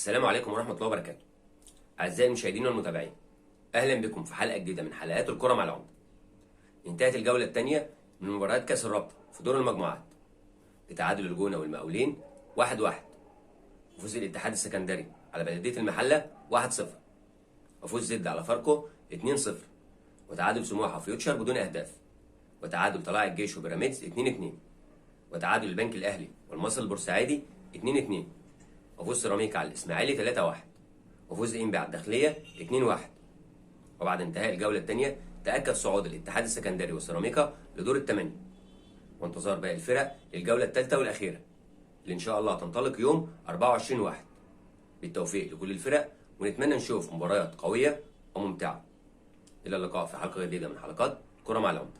السلام عليكم ورحمة الله وبركاته. أعزائي المشاهدين والمتابعين، أهلا بكم في حلقة جديدة من حلقات الكرة مع العمدة. انتهت الجولة الثانية من مباريات كأس الرابطة في دور المجموعات بتعادل الجونة والمقاولين 1-1، وفوز الاتحاد السكندري على بلدية المحلة 1-0، وفوز زد على فاركو 2-0، وتعادل سموحة وفيوتشر بدون أهداف، وتعادل طلائع الجيش وبيراميدز 2-2، وتعادل البنك الأهلي والمصري البورسعيدي 2-2، وفوز سيراميكا على الإسماعيلي 3-1، وفوز إنبي على الداخلية 2-1. وبعد انتهاء الجولة الثانية تأكد صعود الاتحاد السكندري وسيراميكا لدور الثمانية، وانتظار باقي الفرق للجولة الثالثة والأخيرة اللي إن شاء الله تنطلق يوم 24/1. بالتوفيق لكل الفرق، ونتمنى نشوف مباريات قوية وممتعة. إلى اللقاء في حلقة جديدة من حلقات كرة مع العمدة.